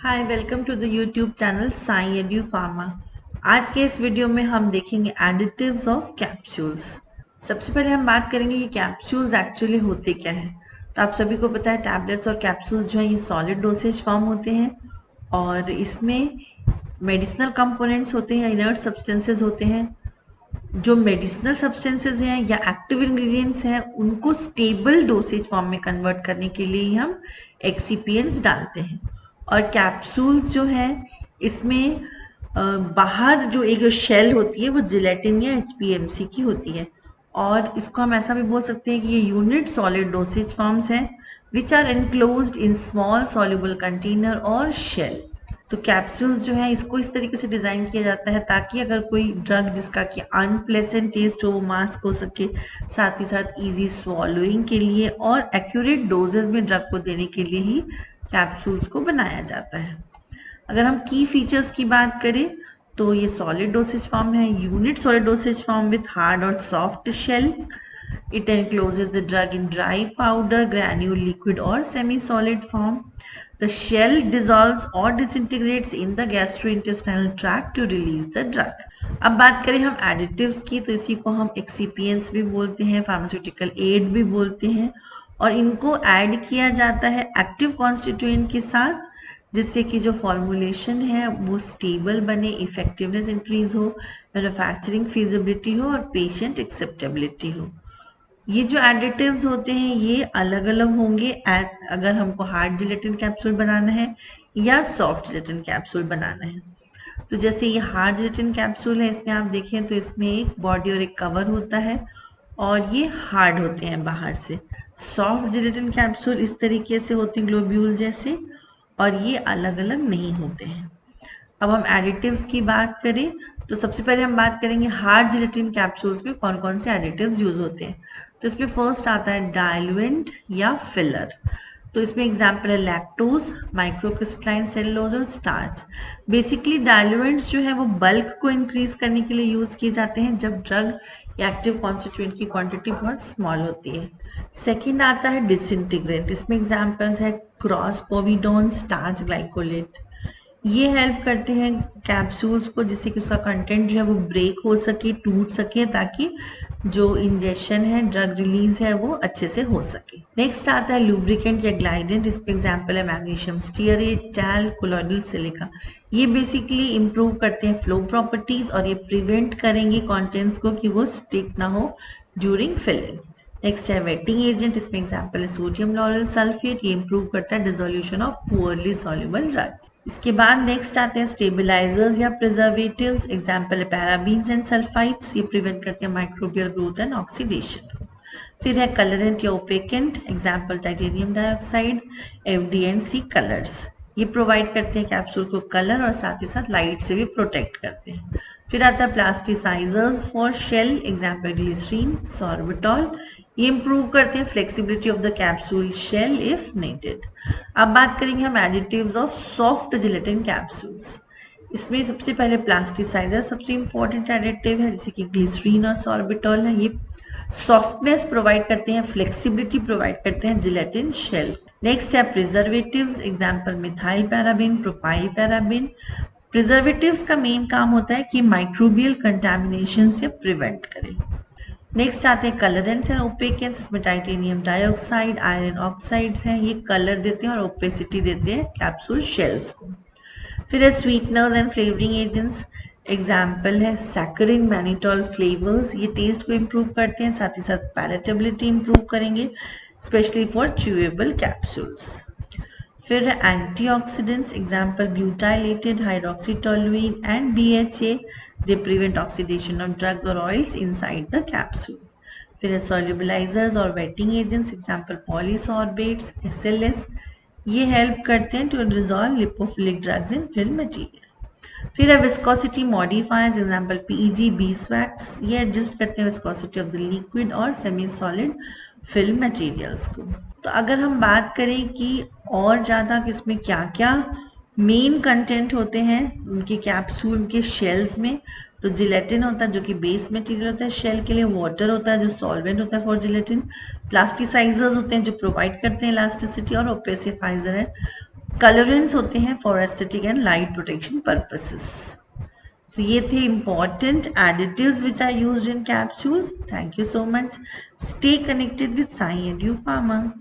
Hi welcome to the YouTube channel Sai Edu Pharma. आज के इस वीडियो में हम देखेंगे एडिटिव्स ऑफ कैप्सूल्स। सबसे पहले हम बात करेंगे कि कैप्सूल्स एक्चुअली होते क्या हैं। तो आप सभी को पता है टैबलेट्स और कैप्सूल्स जो है ये सॉलिड डोसेज फॉर्म होते हैं और इसमें मेडिसिनल कंपोनेंट्स होते हैं, इनर्ट सब्सटेंसेस होते हैं। जो मेडिसिनल सब्सटेंसेस हैं या एक्टिव इंग्रेडिएंट्स हैं उनको स्टेबल डोसेज फॉर्म में कन्वर्ट करने के लिए ही हम एक्सिपिएंट्स डालते हैं। और कैप्सूल्स जो है इसमें बाहर जो एक शेल होती है वो जिलेटिन या एचपीएमसी की होती है और इसको हम ऐसा भी बोल सकते हैं कि ये यूनिट सॉलिड डोसेज फॉर्म्स हैं which are enclosed in small soluble container और शेल। तो कैप्सूल्स जो है इसको इस तरीके से डिज़ाइन किया जाता है ताकि अगर कोई ड्रग जिसका कि अनप्लेजेंट टेस्ट हो वो मास्क हो सके, साथ ही साथ इजी स्वॉलोइंग के लिए और एक्यूरेट डोजेज में ड्रग को देने के लिए ही कैप्सूल्स को बनाया जाता है। अगर हम की फीचर्स की बात करें तो ये सॉलिड डोसेज फॉर्म है, unit solid dosage form with hard और soft shell. It encloses the drug in dry powder, granule, liquid or semi-solid form. The shell dissolves or disintegrates in the gastrointestinal tract to release the drug. अब बात करें हम additives की तो इसी को हम एक्सिपिएंट्स भी बोलते हैं, फार्मास्यूटिकल एड भी बोलते हैं और इनको ऐड किया जाता है एक्टिव कॉन्स्टिट्यूएंट के साथ जिससे कि जो फॉर्मूलेशन है वो स्टेबल बने, इफेक्टिवनेस इंक्रीज हो, मैन्युफैक्चरिंग फीजिबिलिटी हो और पेशेंट एक्सेप्टेबिलिटी हो। ये जो एडिटिव्स होते हैं ये अलग अलग होंगे अगर हमको हार्ड जिलेटिन कैप्सूल बनाना है या सॉफ्ट जिलेटिन कैप्सूल बनाना है। तो जैसे ये हार्ड जिलेटिन कैप्सूल है इसमें आप देखें तो इसमें एक बॉडी और एक कवर होता है और ये हार्ड होते हैं बाहर से। सॉफ्ट जिलेटिन कैप्सूल इस तरीके से होते हैं ग्लोब्यूल जैसे और ये अलग अलग नहीं होते हैं। अब हम एडिटिव्स की बात करें तो सबसे पहले हम बात करेंगे हार्ड जिलेटिन कैप्सूल्स में कौन कौन से एडिटिव्स यूज होते हैं। तो इसमें फर्स्ट आता है डाइल्यूएंट या फिलर। तो इसमें एग्जाम्पल है लैक्टोज, माइक्रोक्रिस्टलाइन सेलुलोज और स्टार्च। बेसिकली डाइल्यूएंट्स जो है वो बल्क को इंक्रीज करने के लिए यूज किए जाते हैं जब ड्रग या एक्टिव कॉन्स्टिट्यूएंट की क्वांटिटी बहुत स्मॉल होती है। सेकेंड आता है डिसइंटीग्रेंट। इसमें एग्जाम्पल्स है क्रॉस पोविडोन, स्टार्च ग्लाइकोलेट। ये हेल्प करते हैं कैप्सूल्स को जिससे कि उसका कंटेंट जो है वो ब्रेक हो सके, टूट सके ताकि जो इंजेक्शन है, ड्रग रिलीज है वो अच्छे से हो सके। नेक्स्ट आता है लुब्रिकेंट या ग्लाइडेंट। इस पे एग्जांपल है magnesium stearate, talc, colloidal silica. ये बेसिकली इंप्रूव करते हैं फ्लो प्रॉपर्टीज और ये प्रिवेंट करेंगे कंटेंट्स को कि वो स्टिक ना हो ड्यूरिंग फिलिंग। नेक्स्ट है वेटिंग एजेंट। इसमें एग्जांपल है सोडियम लॉरेल सल्फेट। ये इंप्रूव करता है dissolution of poorly soluble drugs. इसके बाद नेक्स्ट आते हैं स्टेबलाइजर्स या प्रिजर्वेटिव्स। एग्जांपल है पैराबीन्स एंड सल्फाइड्स। ये प्रिवेंट करते हैं माइक्रोबियल ग्रोथ एंड ऑक्सीडेशन को। फिर है कलरेंट या opaquant. Example titanium dioxide, FDNC colours. ये प्रोवाइड करते हैं कैप्सूल को कलर और साथ ही साथ लाइट से भी प्रोटेक्ट करते हैं। फिर आता है plasticisers for shell. Example glycerine, sorbitol. ये इंप्रूव करते हैं flexibility of the capsule shell if needed. अब बात करेंगे हम additives of soft gelatin capsules. इसमें सबसे पहले प्लास्टिसाइजर सबसे इंपॉर्टेंट एडिटिव है जैसे कि ग्लिसरीन और सॉर्बिटॉल है। ये सॉफ्टनेस प्रोवाइड करते हैं, फ्लेक्सिबिलिटी प्रोवाइड करते हैं जिलेटिन शेल। नेक्स्ट है preservatives. Example methyl paraben, propyl paraben. Preservatives का मेन काम होता है कि माइक्रोबियल कंटामिनेशन से प्रिवेंट करें। नेक्स्ट आते हैं कलरेंट्स एंड ओपेकेंट्स। इसमें टाइटेनियम डाइऑक्साइड, आयरन ऑक्साइड्स हैं। ये कलर देते हैं और ओपेसिटी देते हैं कैप्सूल शेल्स को। फिर है sweeteners and flavouring agents. Example है सैकरिन, मैनिटॉल फ्लेवर्स। ये टेस्ट को इम्प्रूव करते हैं, साथ ही साथ पैलेटेबिलिटी इम्प्रूव करेंगे स्पेशली फॉर च्यूएबल कैप्सूल्स। फिर है antioxidants. Example butylated hydroxytoluene and BHA. They prevent oxidation of drugs और ऑयल्स इनसाइड द कैप्सूल। फिर है सॉल्युबलाइजर्स और wetting agents. Example polysorbates, SLS. ये हेल्प करते हैं to dissolve lipophilic drugs in film material. फिर है viscosity modifiers. Example PG, beeswax. ये एडजस्ट करते हैं विस्कोसिटी ऑफ द लिक्विड और सेमी सॉलिड फिल्म मटेरियल्स को। तो अगर हम बात करें कि और ज़्यादा किसमें क्या क्या मेन कंटेंट होते हैं उनके कैप्सूल के शेल्स में, तो जिलेटिन होता है जो कि बेस मटेरियल होता है शेल के लिए। वाटर होता है जो सॉल्वेंट होता है फॉर जिलेटिन। प्लास्टिसाइजर्स होते हैं जो प्रोवाइड करते हैं इलास्टिसिटी और ओपेसिफाइजर है कलरेंट्स होते हैं for aesthetic and light protection purposes. तो ये थे important additives which are used in capsules. Thank you so much. Stay connected with Sai Edu Pharma.